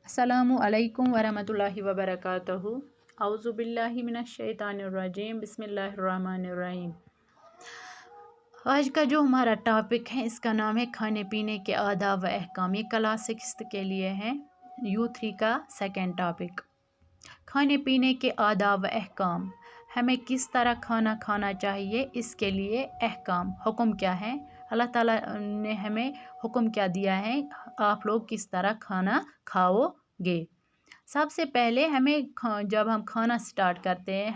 अस्सलामु अलैकुम वरहमतुल्लाहि वबरकातुहू। औज़ु बिल्लाहि मिनश शैतानिर रजीम, बिस्मिल्लाहिर्रहमानिर्रहीम। आज का जो हमारा टॉपिक है इसका नाम है खाने पीने के आदाब व अहकाम। ये क्लास 6 के लिए है, U3 का सेकंड टॉपिक। खाने पीने के आदाब व अहकाम, हमें किस तरह खाना खाना चाहिए, इसके लिए अहकाम हुक्म क्या है, अल्लाह ताला ने हमें हुक्म क्या दिया है, आप लोग किस तरह खाना खाओगे। सबसे पहले जब हम खाना स्टार्ट करते हैं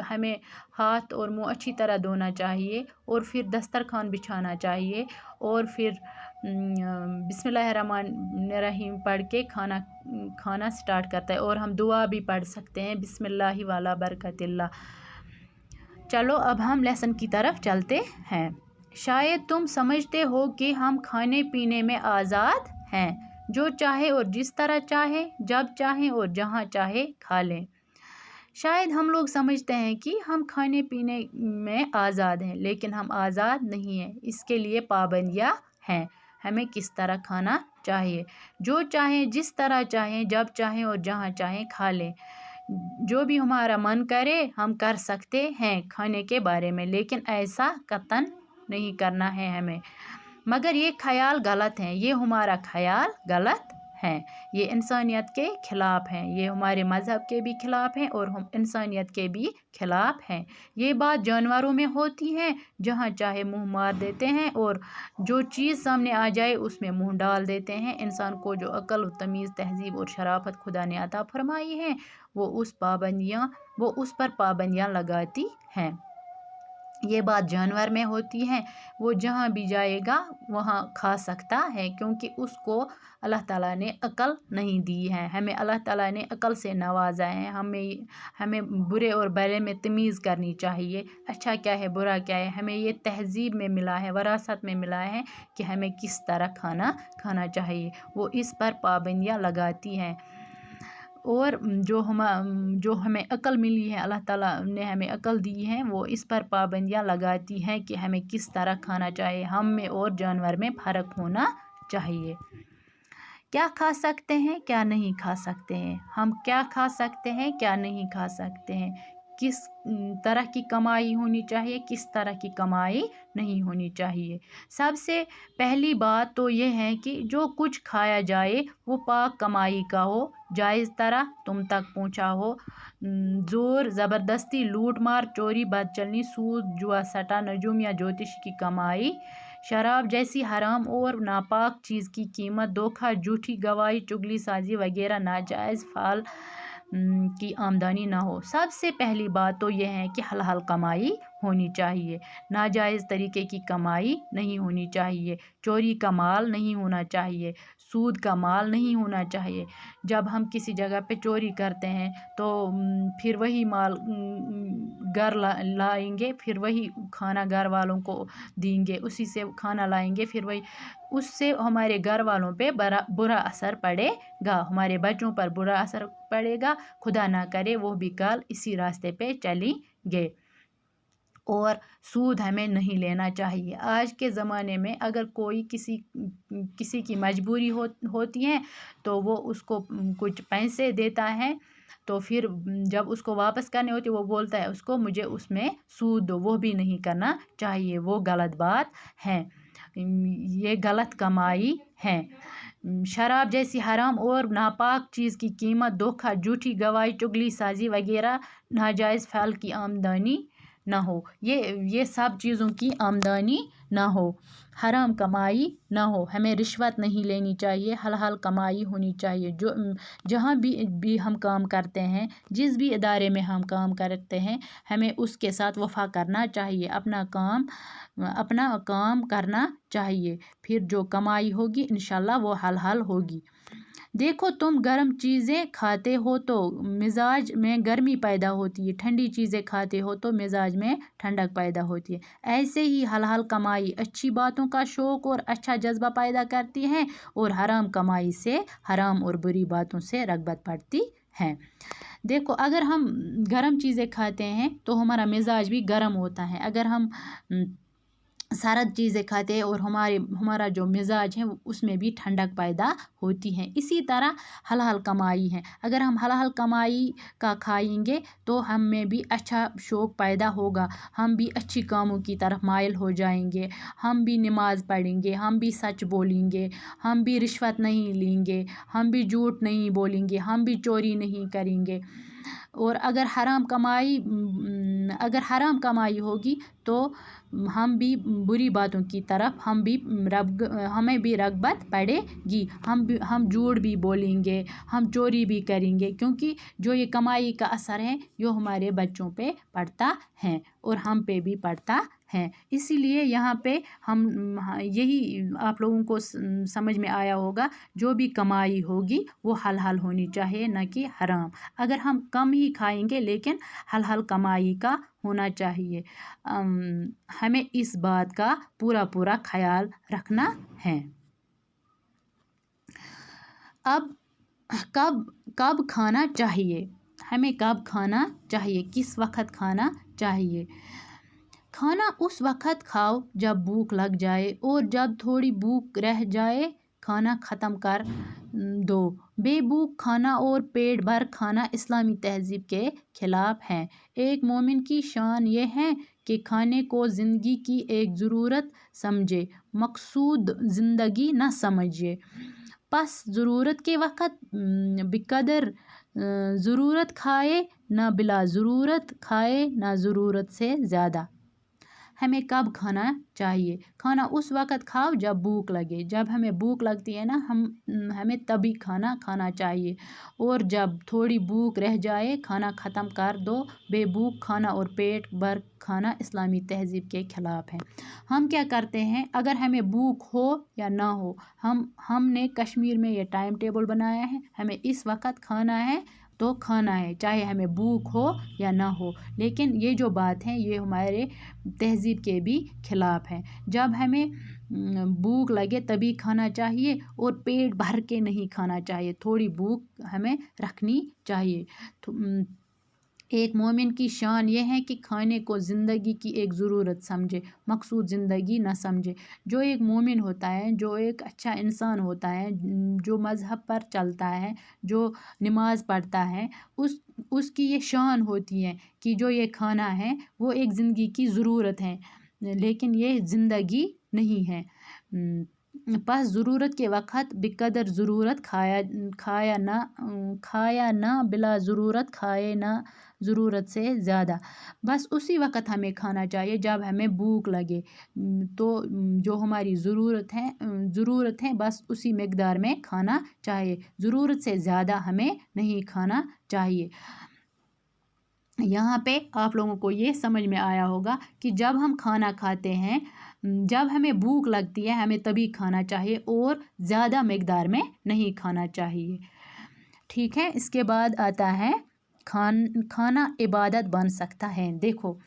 हमें हाथ और मुंह अच्छी तरह धोना चाहिए और फिर दस्तरखान बिछाना चाहिए और फिर बिस्मिल्लाहिर्रहमानिर्रहीम पढ़ के खाना स्टार्ट करता है। और हम दुआ भी पढ़ सकते हैं, बिस्मिल्लाहि वाला बरकतिल्ला। चलो अब हम लेसन की तरफ चलते हैं। शायद तुम समझते हो कि हम खाने पीने में आज़ाद हैं, जो चाहे और जिस तरह चाहे, जब चाहे और जहाँ चाहे खा लें। शायद हम लोग समझते हैं कि हम खाने पीने में आज़ाद हैं, लेकिन हम आज़ाद नहीं हैं। इसके लिए पाबंदियाँ हैं। हमें किस तरह खाना चाहिए, जो चाहें, जिस तरह चाहें, जब चाहें और जहाँ चाहें खा लें। जो भी हमारा मन करे हम कर सकते हैं खाने के बारे में, लेकिन ऐसा कतन नहीं करना है हमें। मगर ये ख्याल गलत है, ये हमारा ख्याल गलत है, ये इंसानियत के ख़िलाफ़ हैं, ये हमारे मज़हब के भी ख़िलाफ़ हैं और हम इंसानियत के भी ख़िलाफ़ हैं। ये बात जानवरों में होती है, जहाँ चाहे मुंह मार देते हैं और जो चीज़ सामने आ जाए उसमें मुंह डाल देते हैं। इंसान को जो अक्ल, तमीज़, तहज़ीब और शराफत खुदा ने अता फरमाई है वो उस पर पाबंदियाँ लगाती हैं। ये बात जानवर में होती है, वो जहाँ भी जाएगा वहाँ खा सकता है, क्योंकि उसको अल्लाह ताला ने अक्ल नहीं दी है। हमें अल्लाह ताला ने अक्ल से नवाजा है। हमें बुरे और भले में तमीज़ करनी चाहिए, अच्छा क्या है बुरा क्या है। हमें ये तहज़ीब में मिला है, विरासत में मिला है कि हमें किस तरह खाना खाना चाहिए। वो इस पर पाबंदियाँ लगाती हैं। और जो हमें अक्ल मिली है, अल्लाह ताला ने हमें अक्ल दी है, वो इस पर पाबंदियाँ लगाती हैं कि हमें किस तरह खाना चाहिए। हम में और जानवर में फ़र्क होना चाहिए। क्या खा सकते हैं, क्या नहीं खा सकते हैं, हम क्या खा सकते हैं, क्या नहीं खा सकते हैं, किस तरह की कमाई होनी चाहिए, किस तरह की कमाई नहीं होनी चाहिए। सबसे पहली बात तो ये है कि जो कुछ खाया जाए वो पाक कमाई का हो, जायज़ तरह तुम तक पहुँचा हो। ज़ोर ज़बरदस्ती, लूट मार, चोरी, बदचलनी, सूद, जुआ, सट्टा, नजूम या ज्योतिष की कमाई, शराब जैसी हराम और नापाक चीज़ की कीमत, धोखा, झूठी गवाही, चुगली साजी वगैरह नाजायज़ फाल की आमदनी ना हो। सबसे पहली बात तो यह है कि हलाल कमाई होनी चाहिए, नाजायज़ तरीके की कमाई नहीं होनी चाहिए, चोरी का माल नहीं होना चाहिए, सूद का माल नहीं होना चाहिए। जब हम किसी जगह पे चोरी करते हैं तो फिर वही माल घर लाएंगे, फिर वही खाना घर वालों को देंगे, उसी से खाना लाएंगे, फिर वही उससे हमारे घर वालों पे बुरा असर पड़ेगा, हमारे बच्चों पर बुरा असर पड़ेगा। खुदा ना करे वो भी कल इसी रास्ते पे चलेंगे। और सूद हमें नहीं लेना चाहिए। आज के ज़माने में अगर कोई किसी की मजबूरी होती है तो वो उसको कुछ पैसे देता है, तो फिर जब उसको वापस करने होती है वो बोलता है उसको मुझे उसमें सूद दो, वो भी नहीं करना चाहिए, वो गलत बात है, ये गलत कमाई है। शराब जैसी हराम और नापाक चीज़ की कीमत, धोखा, झूठी गवाही, चुगली साजी वगैरह नाजायज़ फाल की आमदनी ना हो, ये सब चीज़ों की आमदनी ना हो, हराम कमाई ना हो, हमें रिश्वत नहीं लेनी चाहिए, हलाल कमाई होनी चाहिए। जहाँ भी हम काम करते हैं, जिस भी इदारे में हम काम करते हैं, हमें उसके साथ वफ़ा करना चाहिए, अपना काम करना चाहिए, फिर जो कमाई होगी इंशाल्लाह वो हलाल होगी। देखो, तुम गर्म चीज़ें खाते हो तो मिजाज में गर्मी पैदा होती है, ठंडी चीज़ें खाते हो तो मिजाज में ठंडक पैदा होती है। ऐसे ही हलाल कमाई अच्छी बातों का शौक़ और अच्छा जज्बा पैदा करती है, और हराम कमाई से हराम और बुरी बातों से रग़बत बढ़ती है। देखो, अगर हम गर्म चीज़ें खाते हैं तो हमारा मिजाज भी गर्म होता है। अगर हम सरद चीज़ें खाते हैं और हमारा जो मिजाज है उसमें भी ठंडक पैदा होती है। इसी तरह हलाल कमाई है, अगर हम हलाल कमाई का खाएंगे तो हम में भी अच्छा शौक़ पैदा होगा, हम भी अच्छी कामों की तरफ माइल हो जाएंगे, हम भी नमाज पढ़ेंगे, हम भी सच बोलेंगे, हम भी रिश्वत नहीं लेंगे, हम भी झूठ नहीं बोलेंगे, हम भी चोरी नहीं करेंगे। और अगर हराम कमाई होगी तो हम भी बुरी बातों की तरफ हमें भी रग़बत पड़ेगी, हम झूठ भी बोलेंगे, हम चोरी भी करेंगे, क्योंकि जो ये कमाई का असर है जो हमारे बच्चों पे पड़ता है और हम पे भी पड़ता है। इसीलिए यहाँ पे हम यही आप लोगों को समझ में आया होगा, जो भी कमाई होगी वो हलाल होनी चाहिए, न कि हराम। अगर हम कम ही खाएंगे लेकिन हलाल कमाई का होना चाहिए। हमें इस बात का पूरा ख्याल रखना है। अब कब कब खाना चाहिए, हमें कब खाना चाहिए, किस वक्त खाना चाहिए। खाना उस वक्त खाओ जब भूख लग जाए, और जब थोड़ी भूख रह जाए खाना ख़त्म कर दो। बेभूख खाना और पेट भर खाना इस्लामी तहज़ीब के ख़िलाफ़ है। एक मोमिन की शान ये है कि खाने को ज़िंदगी की एक ज़रूरत समझे, मकसूद ज़िंदगी न समझे। बस ज़रूरत के वक़्त बेक़दर ज़रूरत खाए, ना बिला ज़रूरत खाए, ना ज़रूरत से ज़्यादा। हमें कब खाना चाहिए, खाना उस वक़्त खाओ जब भूख लगे, जब हमें भूख लगती है ना हमें तभी खाना चाहिए, और जब थोड़ी भूख रह जाए खाना ख़त्म कर दो। बेभूख खाना और पेट भर खाना इस्लामी तहज़ीब के ख़िलाफ़ है। हम क्या करते हैं, अगर हमें भूख हो या ना हो, हमने कश्मीर में ये टाइम टेबल बनाया है, हमें इस वक़्त खाना है तो खाना है, चाहे हमें भूख हो या ना हो। लेकिन ये जो बात है ये हमारे तहज़ीब के भी ख़िलाफ़ है। जब हमें भूख लगे तभी खाना चाहिए, और पेट भर के नहीं खाना चाहिए, थोड़ी भूख हमें रखनी चाहिए। एक मोमिन की शान ये है कि खाने को ज़िंदगी की एक ज़रूरत समझे, मकसूद ज़िंदगी न समझे। जो एक मोमिन होता है, जो एक अच्छा इंसान होता है, जो मज़हब पर चलता है, जो नमाज़ पढ़ता है, उसकी ये शान होती है कि जो ये खाना है वो एक ज़िंदगी की ज़रूरत है, लेकिन ये ज़िंदगी नहीं है। बस ज़रूरत के वक़्त बेक़दर ज़रूरत खाया ना बिला ज़रूरत खाए, ना ज़रूरत से ज़्यादा। बस उसी वक़्त हमें खाना चाहिए जब हमें भूख लगे। तो जो हमारी ज़रूरत है बस उसी मिक़दार में खाना चाहिए, ज़रूरत से ज़्यादा हमें नहीं खाना चाहिए। यहाँ पे आप लोगों को ये समझ में आया होगा कि जब हम खाना खाते हैं, जब हमें भूख लगती है हमें तभी खाना चाहिए, और ज़्यादा मिक़दार में नहीं खाना चाहिए। ठीक है, इसके बाद आता है खाना इबादत बन सकता है। देखो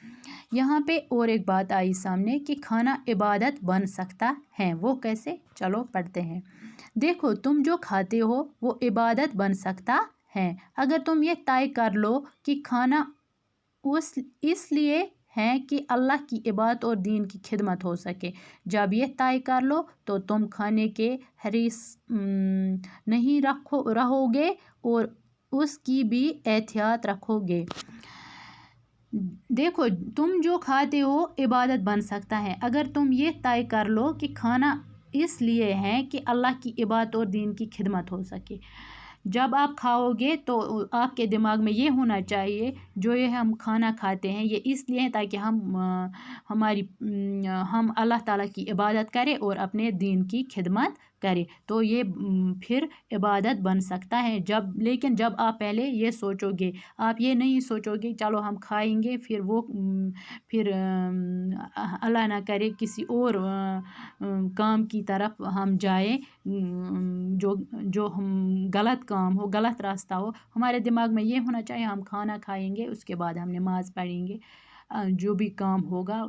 यहाँ पे और एक बात आई सामने कि खाना इबादत बन सकता है, वो कैसे, चलो पढ़ते हैं। देखो तुम जो खाते हो वो इबादत बन सकता है अगर तुम ये तय कर लो कि खाना इसलिए है कि अल्लाह की इबादत और दीन की खिदमत हो सके। जब ये तय कर लो तो तुम खाने के हरीस नहीं रहोगे और उसकी भी एहतियात रखोगे। देखो तुम जो खाते हो इबादत बन सकता है अगर तुम ये तय कर लो कि खाना इसलिए है कि अल्लाह की इबादत और दीन की खिदमत हो सके। जब आप खाओगे तो आपके दिमाग में ये होना चाहिए जो ये हम खाना खाते हैं ये इसलिए है ताकि हम अल्लाह ताला की इबादत करें और अपने दीन की खिदमत करें, तो ये फिर इबादत बन सकता है। लेकिन जब आप पहले ये सोचोगे, आप ये नहीं सोचोगे चलो हम खाएंगे फिर अल्लाह ना करे किसी और काम की तरफ हम जाए, जो हम गलत काम हो, गलत रास्ता हो। हमारे दिमाग में ये होना चाहिए हम खाना खाएंगे उसके बाद हम नमाज़ पढ़ेंगे, जो भी काम होगा,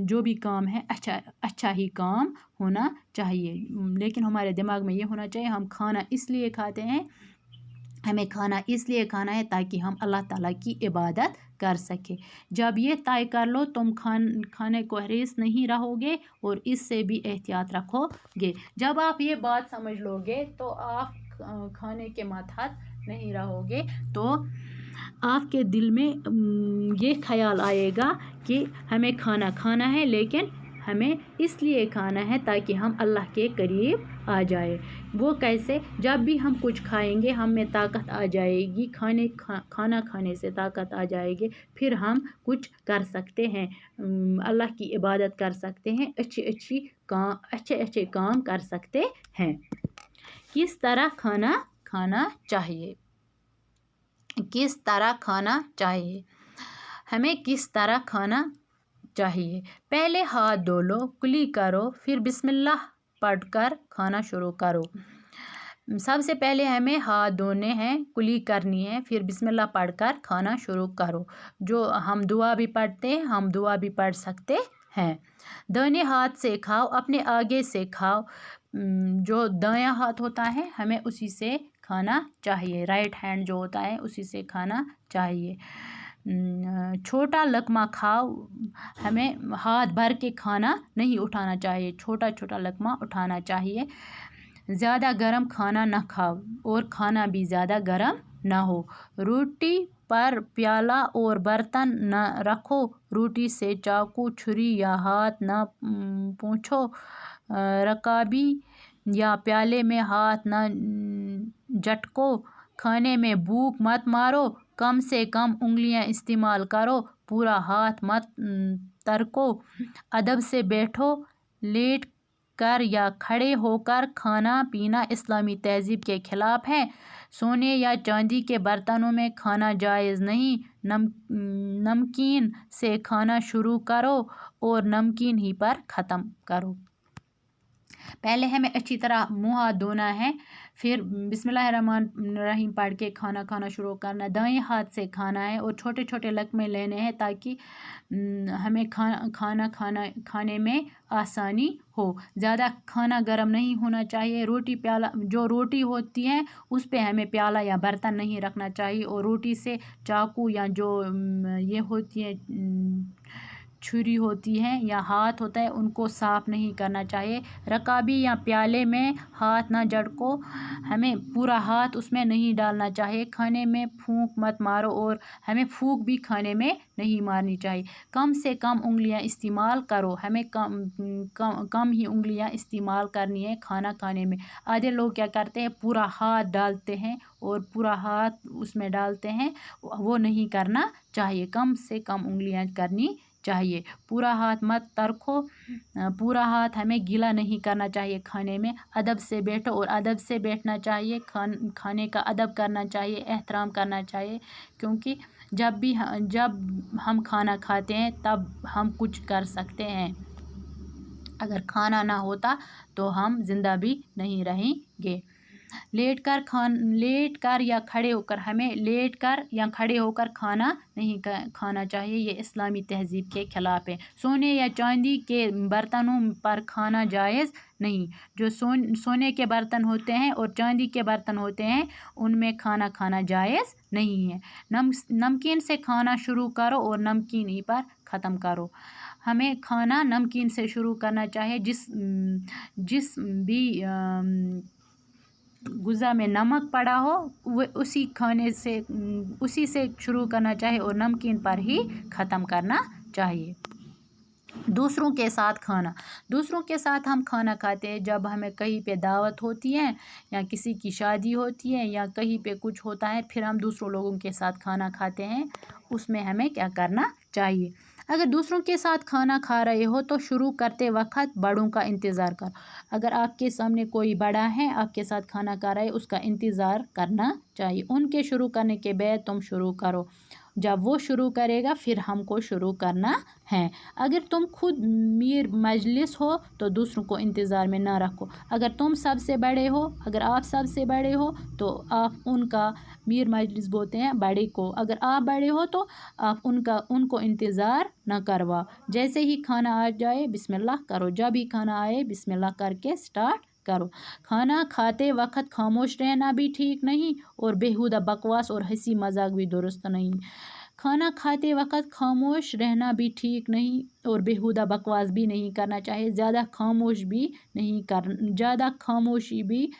जो भी काम है अच्छा ही काम होना चाहिए। लेकिन हमारे दिमाग में ये होना चाहिए हम खाना इसलिए खाते हैं हमें खाना इसलिए खाना है ताकि हम अल्लाह ताला की इबादत कर सके। जब ये तय कर लो तुम खाने को हरीस नहीं रहोगे और इससे भी एहतियात रखोगे। जब आप ये बात समझ लोगे तो आप खाने के मातहत नहीं रहोगे। तो आपके दिल में ये ख्याल आएगा कि हमें खाना खाना है, लेकिन हमें इसलिए खाना है ताकि हम अल्लाह के करीब आ जाए। वो कैसे? जब भी हम कुछ खाएंगे हम में ताकत आ जाएगी, खाना खाने से ताकत आ जाएगी, फिर हम कुछ कर सकते हैं, अल्लाह की इबादत कर सकते हैं, अच्छे काम कर सकते हैं। किस तरह खाना खाना चाहिए? किस तरह खाना चाहिए? हमें किस तरह खाना चाहिए? पहले हाथ धो लो, कुली करो, फिर बिस्मिल्लाह पढ़कर खाना शुरू करो। सबसे पहले हमें हाथ धोने हैं, कुली करनी है, फिर बिस्मिल्लाह पढ़कर खाना शुरू करो। जो हम दुआ भी पढ़ते हैं, हम दुआ भी पढ़ सकते हैं। दाहिने हाथ से खाओ, अपने आगे से खाओ। जो दायां हाथ होता है हमें उसी से खाना चाहिए, राइट हैंड जो होता है उसी से खाना चाहिए। छोटा लकमा खाओ, हमें हाथ भर के खाना नहीं उठाना चाहिए, छोटा छोटा लकमा उठाना चाहिए। ज़्यादा गरम खाना न खाओ और खाना भी ज़्यादा गरम ना हो। रोटी पर प्याला और बर्तन न रखो, रोटी से चाकू छुरी या हाथ न पूछो। रकाबी या प्याले में हाथ न झटको। खाने में भूख मत मारो, कम से कम उंगलियां इस्तेमाल करो, पूरा हाथ मत तरको। अदब से बैठो, लेट कर या खड़े होकर खाना पीना इस्लामी तहजीब के खिलाफ है। सोने या चांदी के बर्तनों में खाना जायज़ नहीं। नमकीन से खाना शुरू करो और नमकीन ही पर ख़त्म करो। पहले हमें अच्छी तरह मुँह हाथ धोना है, फिर बिस्मिल्लाहिर्रहमानिर्रहीम पढ़ के खाना शुरू करना। दाएं हाथ से खाना है और छोटे छोटे लकमे लेने हैं ताकि हमें खाने में आसानी हो। ज़्यादा खाना गर्म नहीं होना चाहिए। जो रोटी होती है उस पे हमें प्याला या बर्तन नहीं रखना चाहिए, और रोटी से चाकू या जो ये होती है छुरी होती है या हाथ होता है उनको साफ़ नहीं करना चाहिए। रकाबी या प्याले में हाथ ना झटको, हमें पूरा हाथ उसमें नहीं डालना चाहिए। खाने में फूंक मत मारो और हमें फूंक भी खाने में नहीं मारनी चाहिए। कम से कम उंगलियां इस्तेमाल करो, हमें कम ही उंगलियां इस्तेमाल करनी है खाना खाने में। आधे लोग क्या करते हैं, पूरा हाथ डालते हैं और पूरा हाथ उसमें डालते हैं, वो नहीं करना चाहिए। कम से कम उंगलियां करनी चाहिए। पूरा हाथ मत तरखो, पूरा हाथ हमें गीला नहीं करना चाहिए खाने में। अदब से बैठो और अदब से बैठना चाहिए। खाने का अदब करना चाहिए, एहतराम करना चाहिए, क्योंकि जब हम खाना खाते हैं तब हम कुछ कर सकते हैं। अगर खाना ना होता तो हम जिंदा भी नहीं रहेंगे। लेट कर या खड़े होकर, हमें लेट कर या खड़े होकर खाना नहीं खाना चाहिए, ये इस्लामी तहजीब के खिलाफ है। सोने या चांदी के बर्तनों पर खाना जायज़ नहीं। जो सोने के बर्तन होते हैं और चांदी के बर्तन होते हैं उनमें खाना खाना जायज़ नहीं है। नमकीन से खाना शुरू करो और नमकीन ही पर ख़त्म करो। हमें खाना नमकीन से शुरू करना चाहिए। जिस भी गुज़ा में नमक पड़ा हो वो उसी से शुरू करना चाहिए और नमकीन पर ही ख़त्म करना चाहिए। दूसरों के साथ हम खाना खाते हैं जब हमें कहीं पे दावत होती है या किसी की शादी होती है या कहीं पे कुछ होता है, फिर हम दूसरों लोगों के साथ खाना खाते हैं। उसमें हमें क्या करना चाहिए? अगर दूसरों के साथ खाना खा रहे हो तो शुरू करते वक्त बड़ों का इंतज़ार करो। अगर आपके सामने कोई बड़ा है आपके साथ खाना खा रहा है, उसका इंतज़ार करना चाहिए। उनके शुरू करने के बाद तुम शुरू करो। जब वो शुरू करेगा फिर हमको शुरू करना है। अगर तुम खुद मीर मजलिस हो तो दूसरों को इंतज़ार में ना रखो। अगर आप सबसे बड़े हो तो आप उनका मीर मजलिस बोलते हैं बड़े को। अगर आप बड़े हो तो आप उनको इंतज़ार ना करवा। जैसे ही खाना आ जाए बिस्मिल्लाह करो, जब ही खाना आए बिस्मिल्लाह करके स्टार्ट करो। खाना खाते वक्त खामोश रहना भी ठीक नहीं और बेहुदा बकवास और हंसी मजाक भी दुरुस्त नहीं। खाना खाते वक्त खामोश रहना भी ठीक नहीं और बेहुदा बकवास भी नहीं करना चाहिए। ज़्यादा खामोशी भी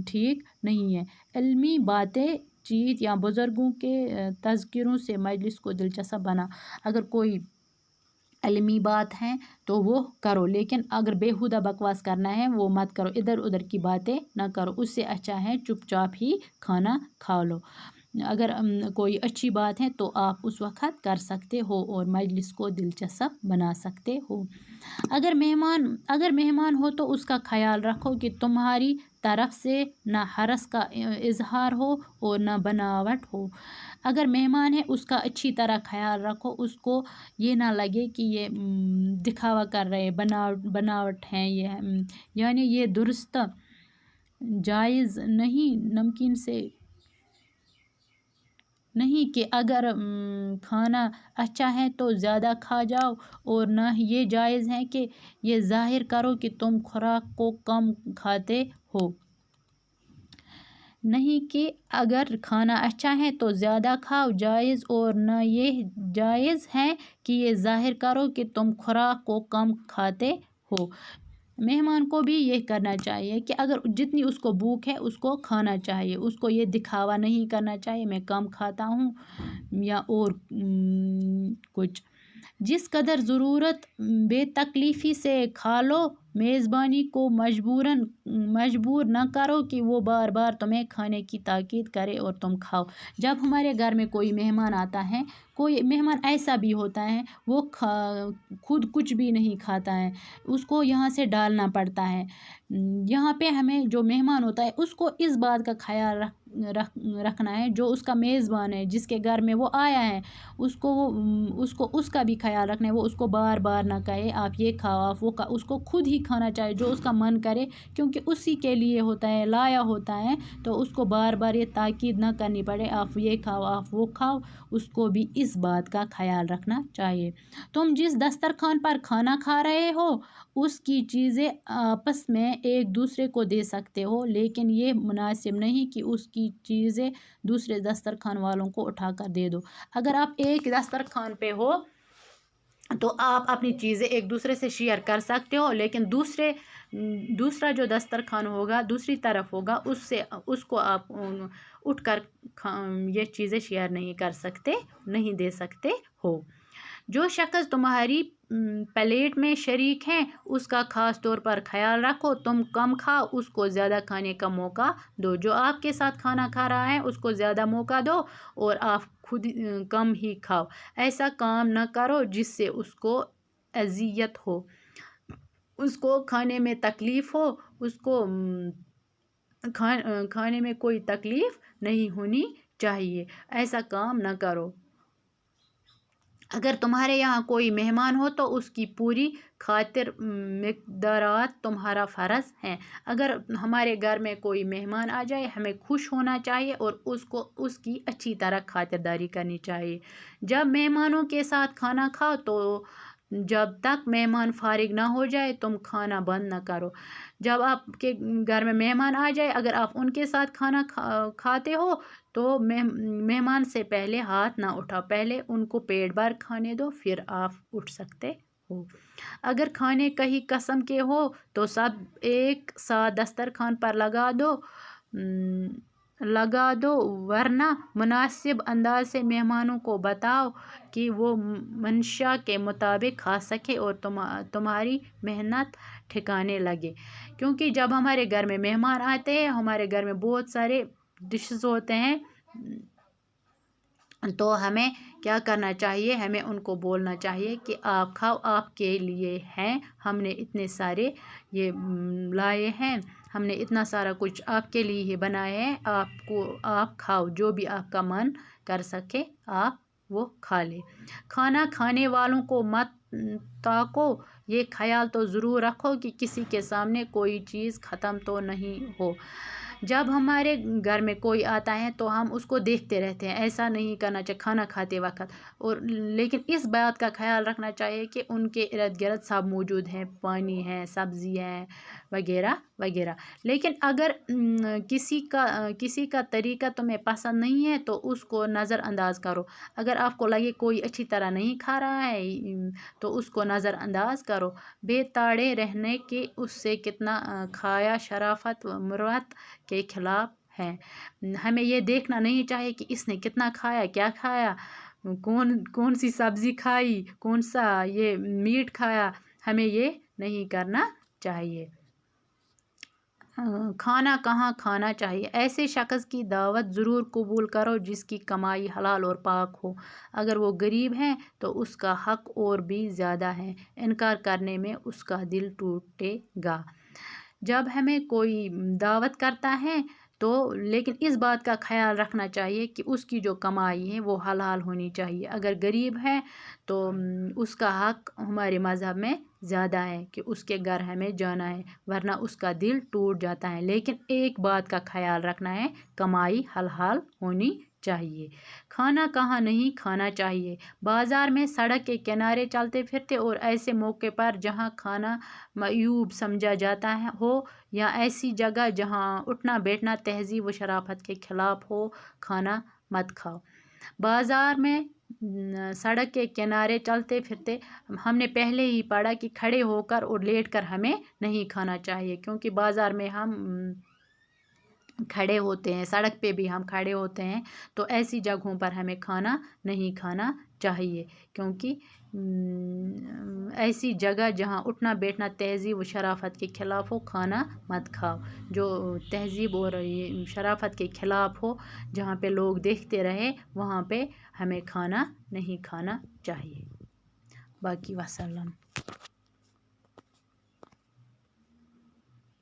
ठीक नहीं है। इल्मी बातें चीत या बुज़ुर्गों के तज़किरों से मजलिस को दिलचस्प बना। अगर कोई इल्मी बात है तो वो करो, लेकिन अगर बेहुदा बकवास करना है वो मत करो। इधर उधर की बातें ना करो। उससे अच्छा है चुपचाप ही खाना खा लो। अगर कोई अच्छी बात है तो आप उस वक्त कर सकते हो और मजलिस को दिलचस्प बना सकते हो। अगर मेहमान हो तो उसका ख्याल रखो कि तुम्हारी तरफ से न हरस का इजहार हो और न बनावट हो। अगर मेहमान है उसका अच्छी तरह ख्याल रखो। उसको ये ना लगे कि ये दिखावा कर रहे बनावट हैं ये यानी ये दुरुस्त जायज़ नहीं कि अगर खाना अच्छा है तो ज़्यादा खा जाओ, और ना ये जायज़ है कि ये ज़ाहिर करो कि तुम खुराक को कम खाते हो। नहीं कि अगर खाना अच्छा है तो ज़्यादा खाओ जायज़, और ना ये जायज़ है कि ये ज़ाहिर करो कि तुम खुराक को कम खाते हो। मेहमान को भी ये करना चाहिए कि अगर जितनी उसको भूख है उसको खाना चाहिए। उसको ये दिखावा नहीं करना चाहिए मैं कम खाता हूँ या और कुछ। जिस कदर ज़रूरत बेतकलीफ़ी से खा लो। मेज़बानी को मजबूर न करो कि वो बार बार तुम्हें खाने की ताकीद करे और तुम खाओ। जब हमारे घर में कोई मेहमान आता है, कोई मेहमान ऐसा भी होता है वो खुद कुछ भी नहीं खाता है, उसको यहाँ से डालना पड़ता है। यहाँ पे हमें जो मेहमान होता है उसको इस बात का ख्याल रखना है, जो उसका मेज़बान है जिसके घर में वो आया है उसको उसका भी ख्याल रखना है। वो उसको बार बार ना कहे आप ये खाओ आप वो खाओ। उसको खुद ही खाना चाहिए जो उसका मन करे, क्योंकि उसी के लिए होता है, लाया होता है। तो उसको बार बार ये ताकीद ना करनी पड़े आप ये खाओ आप वो खाओ। उसको भी इस बात का ख्याल रखना चाहिए। तुम जिस दस्तरखान पर खाना खा रहे हो उसकी चीज़ें आपस में एक दूसरे को दे सकते हो, लेकिन ये मुनासिब नहीं कि उसकी चीज़ें दूसरे दस्तरखान वालों को उठाकर दे दो। अगर आप एक दस्तरखान पे हो तो आप अपनी चीज़ें एक दूसरे से शेयर कर सकते हो, लेकिन दूसरा जो दस्तरखान होगा दूसरी तरफ होगा उसको आप उठकर ये चीज़ें शेयर नहीं दे सकते हो। जो शख्स तुम्हारी प्लेट में शरीक हैं उसका ख़ास तौर पर ख्याल रखो। तुम कम खाओ उसको ज़्यादा खाने का मौका दो। जो आपके साथ खाना खा रहा है उसको ज़्यादा मौका दो और आप खुद कम ही खाओ। ऐसा काम न करो जिससे उसको अज़ियत हो, उसको खाने में तकलीफ़ हो। उसको खाने में कोई तकलीफ़ नहीं होनी चाहिए। ऐसा काम न करो। अगर तुम्हारे यहाँ कोई मेहमान हो तो उसकी पूरी खातिर मिक़दारात तुम्हारा फ़र्ज़ है। अगर हमारे घर में कोई मेहमान आ जाए हमें खुश होना चाहिए और उसकी अच्छी तरह खातिरदारी करनी चाहिए। जब मेहमानों के साथ खाना खाओ तो जब तक मेहमान फारिग ना हो जाए तुम खाना बंद न करो। जब आपके घर में मेहमान आ जाए अगर आप उनके साथ खाना खाते हो तो मेहमान से पहले हाथ ना उठाओ, पहले उनको पेट भर खाने दो फिर आप उठ सकते हो। अगर खाने कहीं कसम के हो तो सब एक साथ दस्तरखान पर लगा दो, वरना मुनासिब अंदाज से मेहमानों को बताओ कि वो मंशा के मुताबिक खा सके और तुम्हारी मेहनत ठिकाने लगे। क्योंकि जब हमारे घर में मेहमान आते हैं हमारे घर में बहुत सारे डिशेस होते हैं, तो हमें क्या करना चाहिए, हमें उनको बोलना चाहिए कि आप खाओ आपके लिए हैं, हमने इतने सारे ये लाए हैं, हमने इतना सारा कुछ आपके लिए ही बनाए हैं, आप खाओ जो भी आपका मन कर सके आप वो खा ले। खाना खाने वालों को मत ताको, ये ख्याल तो ज़रूर रखो कि किसी के सामने कोई चीज़ ख़त्म तो नहीं हो। जब हमारे घर में कोई आता है तो हम उसको देखते रहते हैं, ऐसा नहीं करना चाहिए खाना खाते वक्त। और लेकिन इस बात का ख्याल रखना चाहिए कि उनके इर्द गिर्द सब मौजूद हैं, पानी है, सब्ज़ी है, वगैरह वगैरह। लेकिन अगर किसी का तरीका तुम्हें पसंद नहीं है तो उसको नज़रअंदाज करो। अगर आपको लगे कोई अच्छी तरह नहीं खा रहा है तो उसको नज़रअंदाज करो। बेताड़े रहने के उससे कितना खाया शराफत व मुरुअत के खिलाफ है। हमें ये देखना नहीं चाहिए कि इसने कितना खाया, क्या खाया, कौन कौन सी सब्ज़ी खाई, कौन सा ये मीट खाया, हमें ये नहीं करना चाहिए। खाना कहाँ खाना चाहिए। ऐसे शख्स की दावत ज़रूर कबूल करो जिसकी कमाई हलाल और पाक हो। अगर वो गरीब है तो उसका हक और भी ज़्यादा है, इनकार करने में उसका दिल टूटेगा। जब हमें कोई दावत करता है तो लेकिन इस बात का ख्याल रखना चाहिए कि उसकी जो कमाई है वो हलाल होनी चाहिए। अगर गरीब है तो उसका हक हमारे मज़हब में ज़्यादा है कि उसके घर हमें जाना है, वरना उसका दिल टूट जाता है। लेकिन एक बात का ख्याल रखना है, कमाई हलाल होनी चाहिए। खाना कहाँ नहीं खाना चाहिए। बाज़ार में, सड़क के किनारे चलते फिरते और ऐसे मौके पर जहाँ खाना मयूब समझा जाता है हो, या ऐसी जगह जहाँ उठना बैठना तहज़ीब व शराफत के ख़िलाफ़ हो, खाना मत खाओ। बाज़ार में, सड़क के किनारे चलते फिरते हमने पहले ही पढ़ा कि खड़े होकर और लेटकर हमें नहीं खाना चाहिए, क्योंकि बाज़ार में हम खड़े होते हैं, सड़क पे भी हम खड़े होते हैं, तो ऐसी जगहों पर हमें खाना नहीं खाना चाहिए। क्योंकि ऐसी जगह जहाँ उठना बैठना तहज़ीब व शराफत के ख़िलाफ़ हो, खाना मत खाओ। जो तहज़ीब और ये शराफत के ख़िलाफ़ हो, जहाँ पे लोग देखते रहे, वहाँ पे हमें खाना नहीं खाना चाहिए। बाकी वसल्लम।